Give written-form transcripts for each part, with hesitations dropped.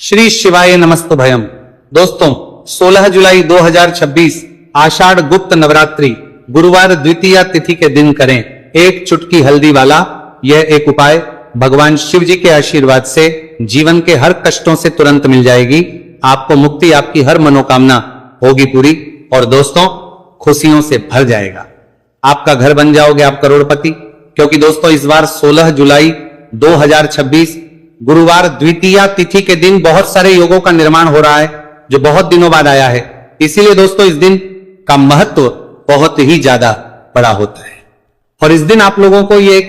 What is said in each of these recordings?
श्री शिवाय नमस्तु भयम। दोस्तों 16 जुलाई 2026 आषाढ़ गुप्त नवरात्रि गुरुवार द्वितीया तिथि के दिन करें एक चुटकी हल्दी वाला यह एक उपाय। भगवान शिव जी के आशीर्वाद से जीवन के हर कष्टों से तुरंत मिल जाएगी आपको मुक्ति, आपकी हर मनोकामना होगी पूरी और दोस्तों खुशियों से भर जाएगा। आपका घर बन जाओगे आप करोड़पति, क्योंकि दोस्तों इस बार 16 जुलाई 2026 गुरुवार द्वितीया तिथि के दिन बहुत सारे योगों का निर्माण हो रहा है जो बहुत दिनों बाद आया है। इसीलिए दोस्तों इस दिन का महत्व बहुत ही ज्यादा बड़ा होता है और इस दिन आप लोगों को ये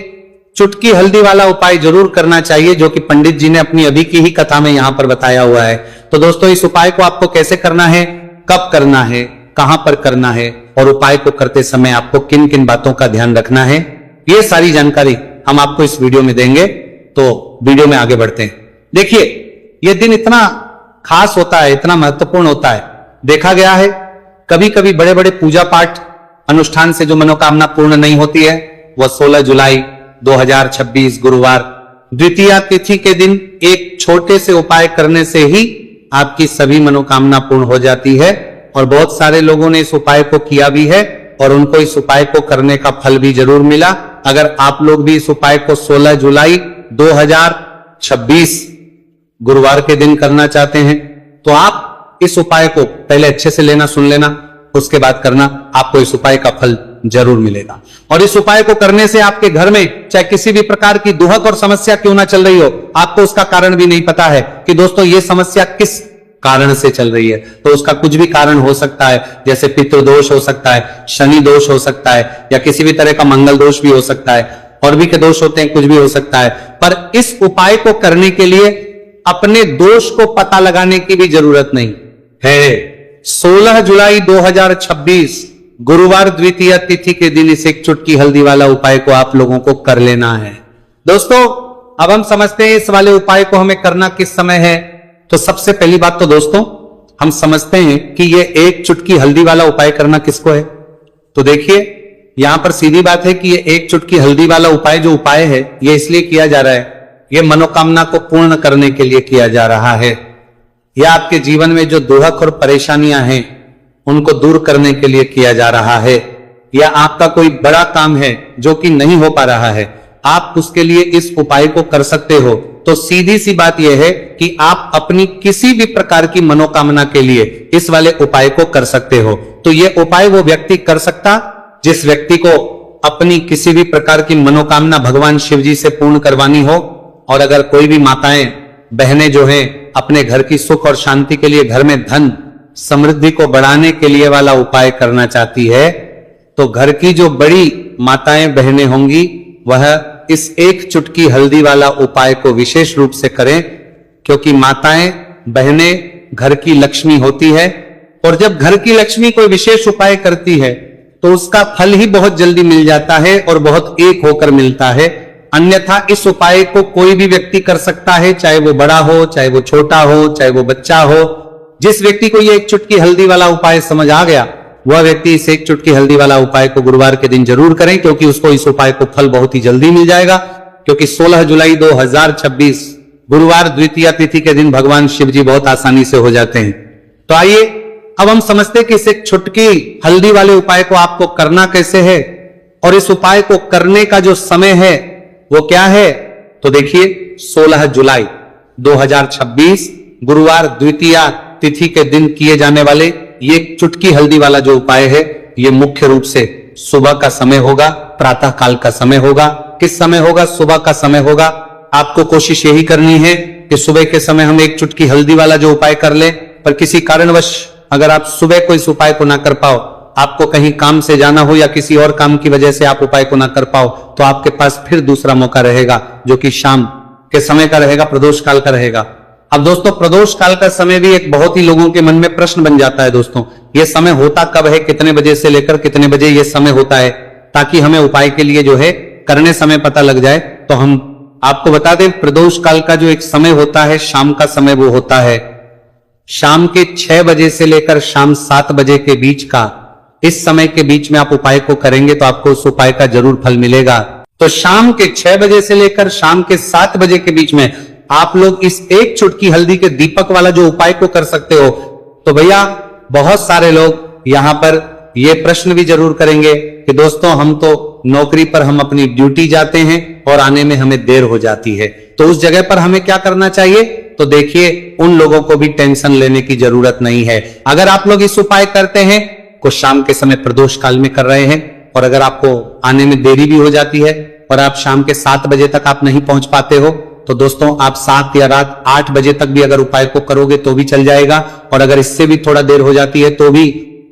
चुटकी हल्दी वाला उपाय जरूर करना चाहिए जो कि पंडित जी ने अपनी अभी की ही कथा में यहां पर बताया हुआ है। तो दोस्तों इस उपाय को आपको कैसे करना है, कब करना है, कहां पर करना है और उपाय को करते समय आपको किन किन बातों का ध्यान रखना है, ये सारी जानकारी हम आपको इस वीडियो में देंगे। तो वीडियो में आगे बढ़ते हैं। देखिए यह दिन इतना खास होता है, इतना महत्वपूर्ण होता है। देखा गया है कभी कभी बड़े बड़े पूजा पाठ अनुष्ठान से जो मनोकामना पूर्ण नहीं होती है वह 16 जुलाई 2026 गुरुवार द्वितीया तिथि के दिन एक छोटे से उपाय करने से ही आपकी सभी मनोकामना पूर्ण हो जाती है। और बहुत सारे लोगों ने इस उपाय को किया भी है और उनको इस उपाय को करने का फल भी जरूर मिला। अगर आप लोग भी इस उपाय को 16 जुलाई 2026 गुरुवार के दिन करना चाहते हैं तो आप इस उपाय को पहले अच्छे से लेना, सुन लेना, उसके बाद करना, आपको इस उपाय का फल जरूर मिलेगा। और इस उपाय को करने से आपके घर में चाहे किसी भी प्रकार की दुहक और समस्या क्यों ना चल रही हो, आपको उसका कारण भी नहीं पता है कि दोस्तों ये समस्या किस कारण से चल रही है, तो उसका कुछ भी कारण हो सकता है। जैसे पितृदोष हो सकता है, शनि दोष हो सकता है या किसी भी तरह का मंगल दोष भी हो सकता है, और भी के दोष होते हैं, कुछ भी हो सकता है। पर इस उपाय को करने के लिए अपने दोष को पता लगाने की भी जरूरत नहीं है। 16 जुलाई 2026 गुरुवार द्वितीया तिथि के दिन इस एक चुटकी हल्दी वाला उपाय को आप लोगों को कर लेना है। दोस्तों अब हम समझते हैं इस वाले उपाय को हमें करना किस समय है। तो सबसे पहली बात तो दोस्तों हम समझते हैं कि ये एक चुटकी हल्दी वाला उपाय करना किसको है। तो देखिए यहां पर सीधी बात है कि ये एक चुटकी हल्दी वाला उपाय जो उपाय है ये इसलिए किया जा रहा है, ये मनोकामना को पूर्ण करने के लिए किया जा रहा है, या आपके जीवन में जो दुहक और परेशानियां हैं उनको दूर करने के लिए किया जा रहा है, या आपका कोई बड़ा काम है जो कि नहीं हो पा रहा है, आप उसके लिए इस उपाय को कर सकते हो। तो सीधी सी बात यह है कि आप अपनी किसी भी प्रकार की मनोकामना के लिए इस वाले उपाय को कर सकते हो। तो यह उपाय वो व्यक्ति कर सकता जिस व्यक्ति को अपनी किसी भी प्रकार की मनोकामना भगवान शिव जी से पूर्ण करवानी हो। और अगर कोई भी माताएं बहनें जो हैं अपने घर की सुख और शांति के लिए, घर में धन समृद्धि को बढ़ाने के लिए वाला उपाय करना चाहती है, तो घर की जो बड़ी माताएं बहनें होंगी वह इस एक चुटकी हल्दी वाला उपाय को विशेष रूप से करें, क्योंकि माताएं बहनें घर की लक्ष्मी होती है और जब घर की लक्ष्मी कोई विशेष उपाय करती है तो उसका फल ही बहुत जल्दी मिल जाता है और बहुत एक होकर मिलता है। अन्यथा इस उपाय को कोई भी व्यक्ति कर सकता है, चाहे वो बड़ा हो, चाहे वो छोटा हो, चाहे वो बच्चा हो। जिस व्यक्ति को ये एक चुटकी हल्दी वाला उपाय समझ आ गया वह व्यक्ति इस एक चुटकी हल्दी वाला उपाय को गुरुवार के दिन जरूर करें, क्योंकि उसको इस उपाय को फल बहुत ही जल्दी मिल जाएगा। क्योंकि 16 जुलाई 2026 गुरुवार द्वितीया तिथि के दिन भगवान शिव जी बहुत आसानी से हो जाते हैं। तो आइए अब हम समझते हैं कि इस एक चुटकी हल्दी वाले उपाय को आपको करना कैसे है और इस उपाय को करने का जो समय है वो क्या है। तो देखिए 16 जुलाई 2026 गुरुवार द्वितीया तिथि के दिन किए जाने वाले ये चुटकी हल्दी वाला जो उपाय है ये मुख्य रूप से सुबह का समय होगा, प्रातः काल का समय होगा। किस समय होगा? सुबह का समय होगा। आपको कोशिश यही करनी है कि सुबह के समय हम एक चुटकी हल्दी वाला जो उपाय कर लें। पर किसी कारणवश अगर आप सुबह को इस उपाय को ना कर पाओ, आपको कहीं काम से जाना हो या किसी और काम की वजह से आप उपाय को ना कर पाओ, तो आपके पास फिर दूसरा मौका रहेगा जो कि शाम के समय का रहेगा, प्रदोष काल का रहेगा। अब दोस्तों प्रदोष काल का समय भी एक बहुत ही लोगों के मन में प्रश्न बन जाता है। दोस्तों ये समय होता कब है, कितने बजे से लेकर कितने बजे ये समय होता है, ताकि हमें उपाय के लिए जो है करने समय पता लग जाए। तो हम आपको बता दें प्रदोष काल का जो एक समय होता है, शाम का समय, वो होता है शाम के 6 बजे से लेकर शाम 7 बजे के बीच का। इस समय के बीच में आप उपाय को करेंगे तो आपको उस उपाय का जरूर फल मिलेगा। तो शाम के 6 बजे से लेकर शाम के 7 बजे के बीच में आप लोग इस एक चुटकी हल्दी के दीपक वाला जो उपाय को कर सकते हो। तो भैया बहुत सारे लोग यहां पर ये प्रश्न भी जरूर करेंगे कि दोस्तों हम तो नौकरी पर हम अपनी ड्यूटी जाते हैं और आने में हमें देर हो जाती है, तो उस जगह पर हमें क्या करना चाहिए? तो देखिए उन लोगों को भी टेंशन लेने की जरूरत नहीं है। अगर आप लोग इस उपाय करते हैं को शाम के समय प्रदोष काल में कर रहे हैं और अगर आपको आने में देरी भी हो जाती है और आप शाम के 7 बजे तक आप नहीं पहुंच पाते हो, तो दोस्तों आप 7 या रात 8 बजे तक भी अगर उपाय को करोगे तो भी चल जाएगा। और अगर इससे भी थोड़ा देर हो जाती है तो भी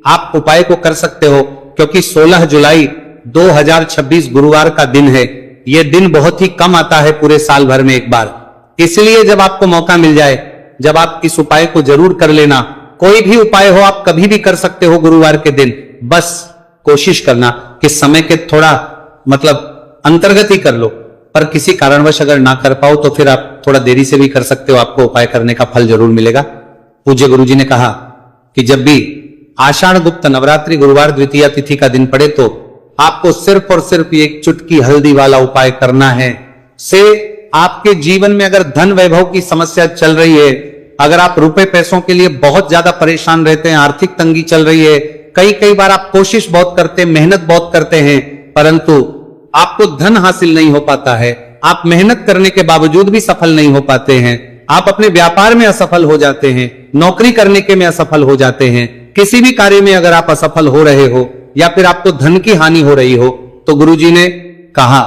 आप उपाय को कर सकते हो, क्योंकि 16 जुलाई 2026 गुरुवार का दिन है। यह दिन बहुत ही कम आता है पूरे साल भर में एक बार, इसलिए जब आपको मौका मिल जाए, जब आप इस उपाय को जरूर कर लेना। कोई भी उपाय हो आप कभी भी कर सकते हो गुरुवार के दिन, बस कोशिश करना कि समय के थोड़ा मतलब अंतर्गत ही कर लो, पर किसी कारणवश अगर ना कर पाओ तो फिर आप थोड़ा देरी से भी कर सकते हो, आपको उपाय करने का फल जरूर मिलेगा। पूज्य गुरुजी ने कहा कि जब भी आषाढ़ गुप्त नवरात्रि गुरुवार द्वितीया तिथि का दिन पड़े तो आपको सिर्फ और सिर्फ एक चुटकी हल्दी वाला उपाय करना है। से आपके जीवन में अगर धन वैभव की समस्या चल रही है, अगर आप रुपए पैसों के लिए बहुत ज्यादा परेशान रहते हैं, आर्थिक तंगी चल रही है, कई बार आप कोशिश बहुत करते हैं, मेहनत बहुत करते हैं, परंतु आपको धन हासिल नहीं हो पाता है, आप मेहनत करने के बावजूद भी सफल नहीं हो पाते हैं, आप अपने व्यापार में असफल हो जाते हैं, नौकरी करने के में असफल हो जाते हैं, किसी भी कार्य में अगर आप असफल हो रहे हो या फिर आपको धन की हानि हो रही हो, तो गुरुजी ने कहा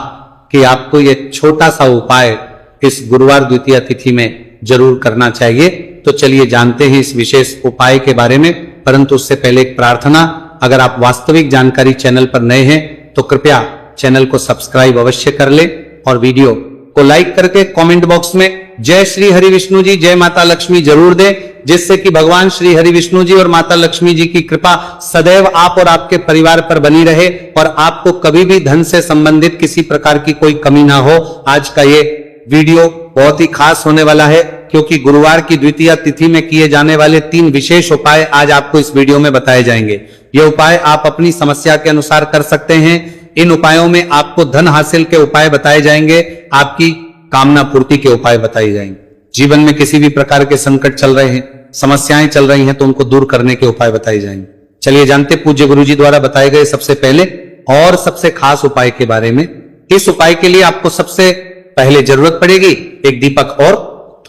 कि आपको यह छोटा सा उपाय इस गुरुवार द्वितीया तिथि में जरूर करना चाहिए। तो चलिए जानते हैं इस विशेष उपाय के बारे में, परंतु उससे पहले एक प्रार्थना, अगर आप वास्तविक जानकारी चैनल पर नए हैं तो कृपया चैनल को सब्सक्राइब अवश्य कर ले और वीडियो को लाइक करके कमेंट बॉक्स में जय श्री हरि विष्णु जी, जय माता लक्ष्मी जरूर दें, जिससे कि भगवान श्री हरि विष्णु जी और माता लक्ष्मी जी की कृपा सदैव आप और आपके परिवार पर बनी रहे और आपको कभी भी धन से संबंधित किसी प्रकार की कोई कमी ना हो। आज का ये वीडियो बहुत ही खास होने वाला है, क्योंकि गुरुवार की द्वितीया तिथि में किए जाने वाले 3 विशेष उपाय आज आपको इस वीडियो में बताए जाएंगे। ये उपाय आप अपनी समस्या के अनुसार कर सकते हैं। इन उपायों में आपको धन हासिल के उपाय बताए जाएंगे, आपकी कामना पूर्ति के उपाय बताए जाएंगे। जीवन में किसी भी प्रकार के संकट चल रहे हैं, समस्याएं चल रही हैं, तो उनको दूर करने के उपाय बताए जाएंगे। चलिए जानते पूज्य गुरुजी द्वारा बताए गए सबसे पहले और सबसे खास उपाय के बारे में। इस उपाय के लिए आपको सबसे पहले जरूरत पड़ेगी एक दीपक और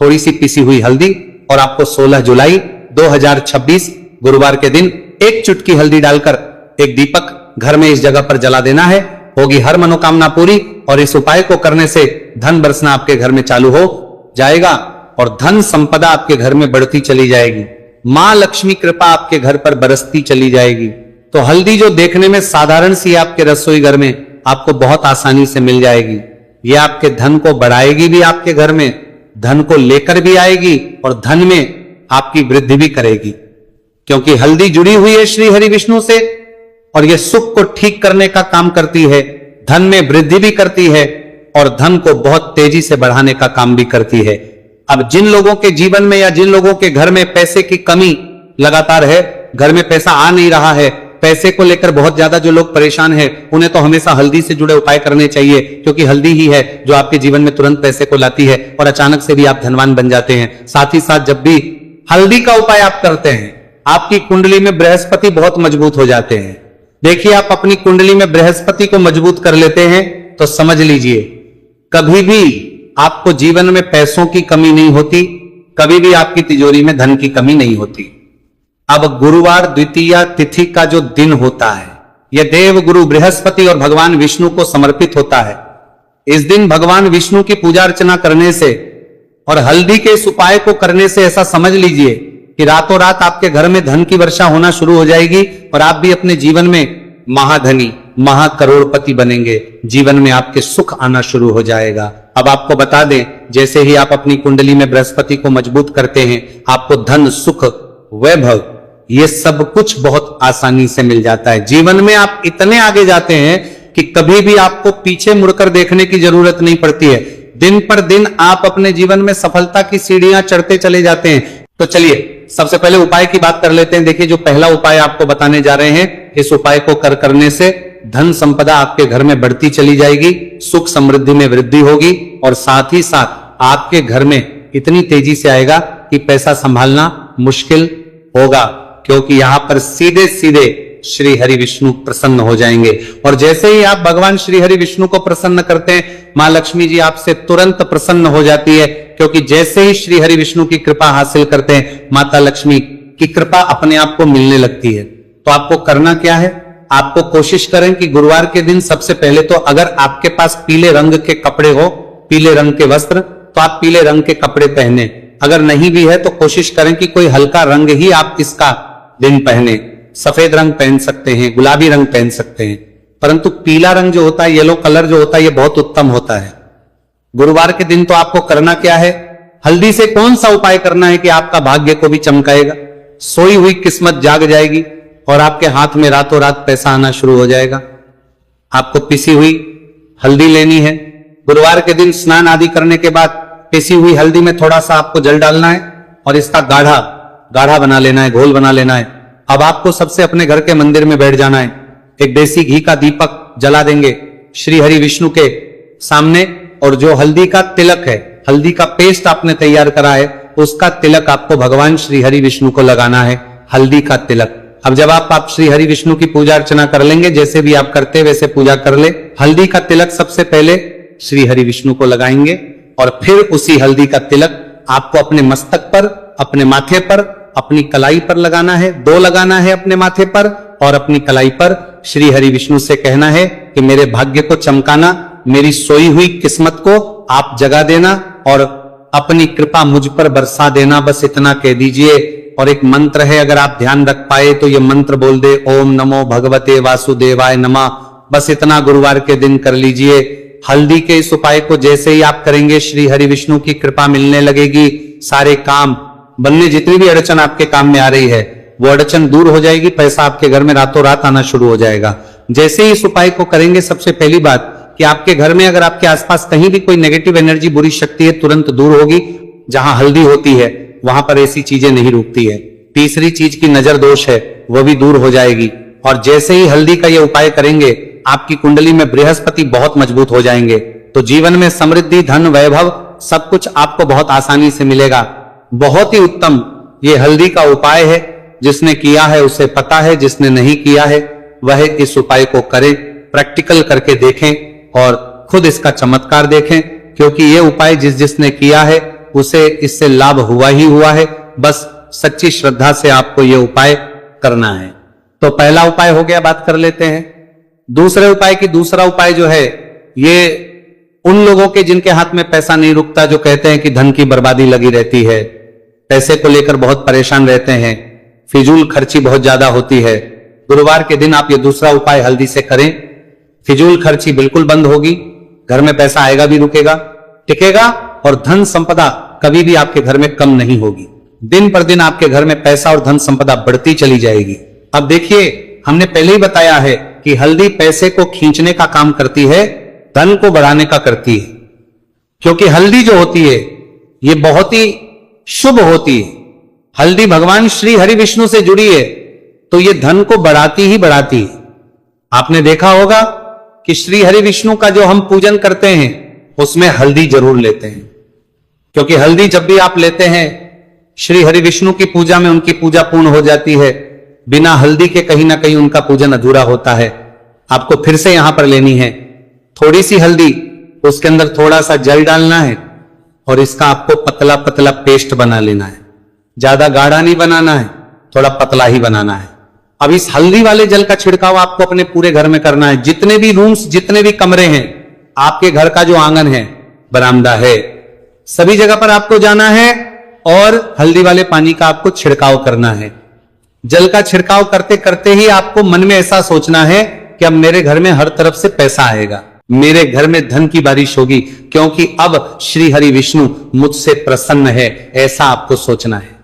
थोड़ी सी पिसी हुई हल्दी, और आपको 16 जुलाई 2026 गुरुवार के दिन एक चुटकी हल्दी डालकर एक दीपक घर में इस जगह पर जला देना है। होगी हर मनोकामना पूरी, और इस उपाय को करने से धन बरसना आपके घर में चालू हो जाएगा और धन संपदा आपके घर में बढ़ती चली जाएगी। मां लक्ष्मी कृपा आपके घर पर बरसती चली जाएगी। तो हल्दी जो देखने में साधारण सी आपके रसोई घर में आपको बहुत आसानी से मिल जाएगी। ये आपके धन को बढ़ाएगी भी, आपके घर में धन को लेकर भी आएगी और धन में आपकी वृद्धि भी करेगी, क्योंकि हल्दी जुड़ी हुई है श्री हरि विष्णु से और यह सुख को ठीक करने का काम करती है, धन में वृद्धि भी करती है और धन को बहुत तेजी से बढ़ाने का काम भी करती है। अब जिन लोगों के जीवन में या जिन लोगों के घर में पैसे की कमी लगातार है, घर में पैसा आ नहीं रहा है, पैसे को लेकर बहुत ज्यादा जो लोग परेशान हैं, उन्हें तो हमेशा हल्दी से जुड़े उपाय करने चाहिए, क्योंकि हल्दी ही है जो आपके जीवन में तुरंत पैसे को लाती है और अचानक से भी आप धनवान बन जाते हैं। साथ ही साथ जब भी हल्दी का उपाय आप करते हैं, आपकी कुंडली में बृहस्पति बहुत मजबूत हो जाते हैं। देखिए आप अपनी कुंडली में बृहस्पति को मजबूत कर लेते हैं तो समझ लीजिए कभी भी आपको जीवन में पैसों की कमी नहीं होती, कभी भी आपकी तिजोरी में धन की कमी नहीं होती। अब गुरुवार द्वितीया तिथि का जो दिन होता है, यह देव गुरु बृहस्पति और भगवान विष्णु को समर्पित होता है। इस दिन भगवान विष्णु की पूजा अर्चना करने से और हल्दी के इस उपाय को करने से ऐसा समझ लीजिए कि रातों रात आपके घर में धन की वर्षा होना शुरू हो जाएगी और आप भी अपने जीवन में महाधनी महाकरोड़पति बनेंगे। जीवन में आपके सुख आना शुरू हो जाएगा। अब आपको बता दें, जैसे ही आप अपनी कुंडली में बृहस्पति को मजबूत करते हैं, आपको धन सुख वैभव ये सब कुछ बहुत आसानी से मिल जाता है। जीवन में आप इतने आगे जाते हैं कि कभी भी आपको पीछे मुड़कर देखने की जरूरत नहीं पड़ती है। दिन पर दिन आप अपने जीवन में सफलता की सीढ़ियां चढ़ते चले जाते हैं। तो चलिए सबसे पहले उपाय की बात कर लेते हैं। देखिए जो पहला उपाय आपको बताने जा रहे हैं, इस उपाय को करने से धन संपदा आपके घर में बढ़ती चली जाएगी, सुख समृद्धि में वृद्धि होगी और साथ ही साथ आपके घर में इतनी तेजी से आएगा कि पैसा संभालना मुश्किल होगा, क्योंकि यहां पर सीधे सीधे श्री हरि विष्णु प्रसन्न हो जाएंगे। और जैसे ही आप भगवान श्री हरि विष्णु को प्रसन्न करते हैं, मां लक्ष्मी जी आपसे तुरंत प्रसन्न हो जाती है, क्योंकि जैसे ही श्री हरि विष्णु की कृपा हासिल करते हैं, माता लक्ष्मी की कृपा अपने आप को मिलने लगती है। तो आपको करना क्या है, आपको कोशिश करें कि गुरुवार के दिन सबसे पहले तो अगर आपके पास पीले रंग के कपड़े हो, पीले रंग के वस्त्र, तो आप पीले रंग के कपड़े पहने। अगर नहीं भी है तो कोशिश करें कि कोई हल्का रंग ही आप इसका दिन पहने। सफेद रंग पहन सकते हैं, गुलाबी रंग पहन सकते हैं, परंतु पीला रंग जो होता है, येलो कलर जो होता है, ये बहुत उत्तम होता है। गुरुवार के दिन तो आपको करना क्या है, हल्दी से कौन सा उपाय करना है कि आपका भाग्य को भी चमकाएगा, सोई हुई किस्मत जाग जाएगी और आपके हाथ में रातों रात पैसा आना शुरू हो जाएगा। आपको पिसी हुई हल्दी लेनी है। गुरुवार के दिन स्नान आदि करने के बाद पिसी हुई हल्दी में थोड़ा सा आपको जल डालना है और इसका गाढ़ा बना लेना है, घोल बना लेना है। अब आपको सबसे अपने घर के मंदिर में बैठ जाना है, एक देसी घी का दीपक जला देंगे श्री हरि विष्णु के सामने, और जो हल्दी का तिलक है, हल्दी का पेस्ट आपने तैयार करा है, उसका तिलक आपको भगवान श्री हरि विष्णु को लगाना है, हल्दी का तिलक। अब जब आप श्री हरि विष्णु की पूजा अर्चना कर लेंगे, जैसे भी आप करते वैसे पूजा कर ले। हल्दी का तिलक सबसे पहले श्री हरि विष्णु को लगाएंगे और फिर उसी हल्दी का तिलक आपको अपने मस्तक पर, अपने माथे पर, अपनी कलाई पर लगाना है। 2 लगाना है अपने माथे पर और अपनी कलाई पर। श्री हरि विष्णु से कहना है कि मेरे भाग्य को चमकाना, मेरी सोई हुई किस्मत को आप जगा देना और अपनी कृपा मुझ पर बरसा देना, बस इतना कह दीजिए। और एक मंत्र है, अगर आप ध्यान रख पाए तो ये मंत्र बोल दे, ओम नमो भगवते वासुदेवाय नमः। बस इतना गुरुवार के दिन कर लीजिए। हल्दी के इस उपाय को जैसे ही आप करेंगे, श्री हरि विष्णु की कृपा मिलने लगेगी। सारे काम बनने, जितनी भी अड़चन आपके काम में आ रही है वो अड़चन दूर हो जाएगी, पैसा आपके घर में रातों रात आना शुरू हो जाएगा। जैसे ही इस उपाय को करेंगे, सबसे पहली बात कि आपके घर में अगर आपके आसपास कहीं भी कोई नेगेटिव एनर्जी, बुरी शक्ति है, तुरंत दूर होगी। जहां हल्दी होती है वहां पर ऐसी चीजें नहीं रुकती है। तीसरी चीज की नजर दोष है, वो भी दूर हो जाएगी। और जैसे ही हल्दी का ये उपाय करेंगे, आपकी कुंडली में बृहस्पति बहुत मजबूत हो जाएंगे, तो जीवन में समृद्धि, धन, वैभव सब कुछ आपको बहुत आसानी से मिलेगा। बहुत ही उत्तम ये हल्दी का उपाय है। जिसने किया है उसे पता है, जिसने नहीं किया है वह इस उपाय को करे, प्रैक्टिकल करके देखें और खुद इसका चमत्कार देखें, क्योंकि ये उपाय जिसने किया है उसे इससे लाभ हुआ ही हुआ है। बस सच्ची श्रद्धा से आपको ये उपाय करना है। तो पहला उपाय हो गया, बात कर लेते हैं दूसरे उपाय की। दूसरा उपाय जो है, ये उन लोगों के जिनके हाथ में पैसा नहीं रुकता, जो कहते हैं कि धन की बर्बादी लगी रहती है, पैसे को लेकर बहुत परेशान रहते हैं, फिजूल खर्ची बहुत ज्यादा होती है। गुरुवार के दिन आप ये दूसरा उपाय हल्दी से करें, फिजूल खर्ची बिल्कुल बंद होगी, घर में पैसा आएगा भी, रुकेगा, टिकेगा, और धन संपदा कभी भी आपके घर में कम नहीं होगी। दिन पर दिन आपके घर में पैसा और धन संपदा बढ़ती चली जाएगी। अब देखिए, हमने पहले ही बताया है कि हल्दी पैसे को खींचने का काम करती है, धन को बढ़ाने का करती है। क्योंकि हल्दी जो होती है ये बहुत ही शुभ होती है। हल्दी भगवान श्री हरि विष्णु से जुड़ी है, तो ये धन को बढ़ाती ही बढ़ाती है। आपने देखा होगा कि श्री हरि विष्णु का जो हम पूजन करते हैं उसमें हल्दी जरूर लेते हैं, क्योंकि हल्दी जब भी आप लेते हैं श्री हरि विष्णु की पूजा में उनकी पूजा पूर्ण हो जाती है। बिना हल्दी के कहीं ना कहीं उनका पूजन अधूरा होता है। आपको फिर से यहां पर लेनी है थोड़ी सी हल्दी, उसके अंदर थोड़ा सा जल डालना है और इसका आपको पतला पतला पेस्ट बना लेना है। ज्यादा गाढ़ा नहीं बनाना है, थोड़ा पतला ही बनाना है। अब इस हल्दी वाले जल का छिड़काव आपको अपने पूरे घर में करना है। जितने भी रूम्स, जितने भी कमरे हैं, आपके घर का जो आंगन है, बरामदा है, सभी जगह पर आपको जाना है और हल्दी वाले पानी का आपको छिड़काव करना है। जल का छिड़काव करते करते ही आपको मन में ऐसा सोचना है कि अब मेरे घर में हर तरफ से पैसा आएगा, मेरे घर में धन की बारिश होगी, क्योंकि अब श्री हरि विष्णु मुझसे प्रसन्न है, ऐसा आपको सोचना है।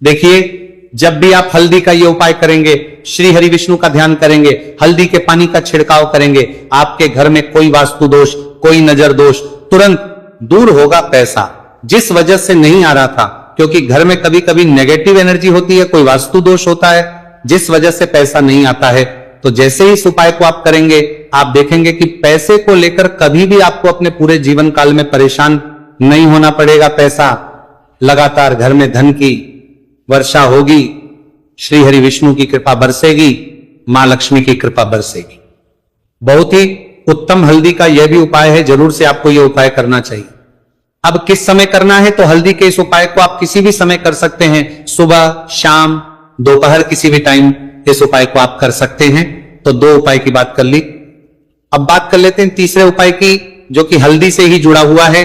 देखिए, जब भी आप हल्दी का ये उपाय करेंगे, श्री हरि विष्णु का ध्यान करेंगे, हल्दी के पानी का छिड़काव करेंगे, आपके घर में कोई वास्तु दोष, कोई नजर दोष तुरंत दूर होगा। पैसा जिस वजह से नहीं आ रहा था, क्योंकि घर में कभी कभी नेगेटिव एनर्जी होती है, कोई वास्तु दोष होता है, जिस वजह से पैसा नहीं आता है। तो जैसे ही इस उपाय को आप करेंगे, आप देखेंगे कि पैसे को लेकर कभी भी आपको अपने पूरे जीवन काल में परेशान नहीं होना पड़ेगा पैसा, लगातार घर में धन की वर्षा होगी, श्री हरि विष्णु की कृपा बरसेगी, मां लक्ष्मी की कृपा बरसेगी। बहुत ही उत्तम हल्दी का यह भी उपाय है, जरूर से आपको यह उपाय करना चाहिए। अब किस समय करना है, तो हल्दी के इस उपाय को आप किसी भी समय कर सकते हैं, सुबह, शाम, दोपहर, किसी भी टाइम इस उपाय को आप कर सकते हैं। तो दो उपाय की बात कर ली। अब बात कर लेते हैं तीसरे उपाय की, जो कि हल्दी से ही जुड़ा हुआ है।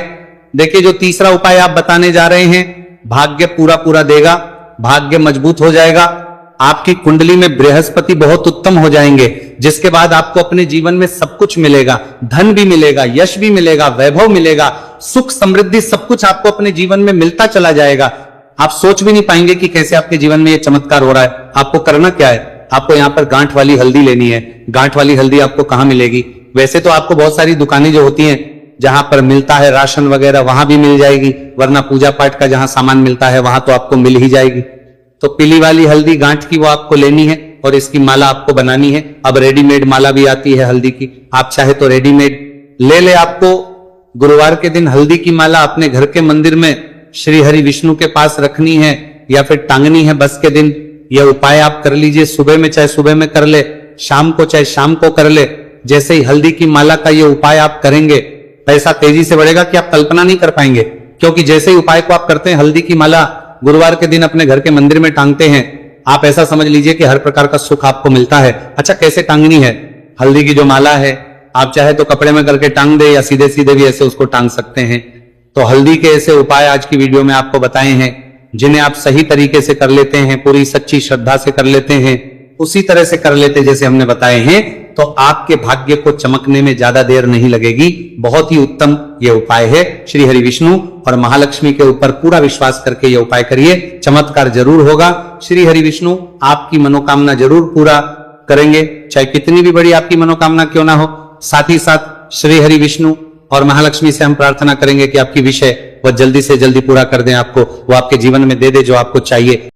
देखिए, जो तीसरा उपाय आप बताने जा रहे हैं, भाग्य पूरा पूरा देगा, भाग्य मजबूत हो जाएगा, आपकी कुंडली में बृहस्पति बहुत उत्तम हो जाएंगे, जिसके बाद आपको अपने जीवन में सब कुछ मिलेगा, धन भी मिलेगा, यश भी मिलेगा, वैभव मिलेगा, सुख समृद्धि सब कुछ आपको अपने जीवन में मिलता चला जाएगा। आप सोच भी नहीं पाएंगे कि कैसे आपके जीवन में ये चमत्कार हो रहा है। आपको करना क्या है, आपको यहाँ पर गांठ वाली हल्दी लेनी है। गांठ वाली हल्दी आपको कहाँ मिलेगी? वैसे तो आपको बहुत सारी दुकानें जो होती हैं जहां पर मिलता है राशन वगैरह, वहां भी मिल जाएगी, वरना पूजा पाठ का जहां सामान मिलता है वहां तो आपको मिल ही जाएगी। तो पीली वाली हल्दी गांठ की वो आपको लेनी है और इसकी माला आपको बनानी है। अब रेडीमेड माला भी आती है हल्दी की, आप चाहे तो रेडीमेड ले। आपको गुरुवार के दिन हल्दी की माला अपने घर के मंदिर में श्री हरि विष्णु के पास रखनी है या फिर टांगनी है बस के दिन। यह उपाय आप कर लीजिए, सुबह में चाहे सुबह में कर ले, शाम को चाहे शाम को कर ले। जैसे ही हल्दी की माला का ये उपाय आप करेंगे, पैसा तेजी से बढ़ेगा कि आप कल्पना नहीं कर पाएंगे। क्योंकि जैसे ही उपाय को आप करते हैं, हल्दी की माला गुरुवार के दिन अपने घर के मंदिर में टांगते हैं, आप ऐसा समझ लीजिए कि हर प्रकार का सुख आपको मिलता है। अच्छा, कैसे टांगनी है? हल्दी की जो माला है, आप चाहे तो कपड़े में करके टांग दे या सीधे सीधे भी ऐसे उसको टांग सकते हैं। तो हल्दी के ऐसे उपाय आज की वीडियो में आपको बताए हैं, जिन्हें आप सही तरीके से कर लेते हैं, पूरी सच्ची श्रद्धा से कर लेते हैं, उसी तरह से कर लेते जैसे हमने बताए हैं, तो आपके भाग्य को चमकने में ज्यादा देर नहीं लगेगी। बहुत ही उत्तम ये उपाय है। श्री हरि विष्णु और महालक्ष्मी के ऊपर पूरा विश्वास करके ये उपाय करिए, चमत्कार जरूर होगा। श्री हरि विष्णु आपकी मनोकामना जरूर पूरा करेंगे, चाहे कितनी भी बड़ी आपकी मनोकामना क्यों ना हो। साथ ही साथ श्री हरि विष्णु और महालक्ष्मी से हम प्रार्थना करेंगे कि आपकी विषय वह जल्दी से जल्दी पूरा कर दें, आपको वो आपके जीवन में दे दे जो आपको चाहिए।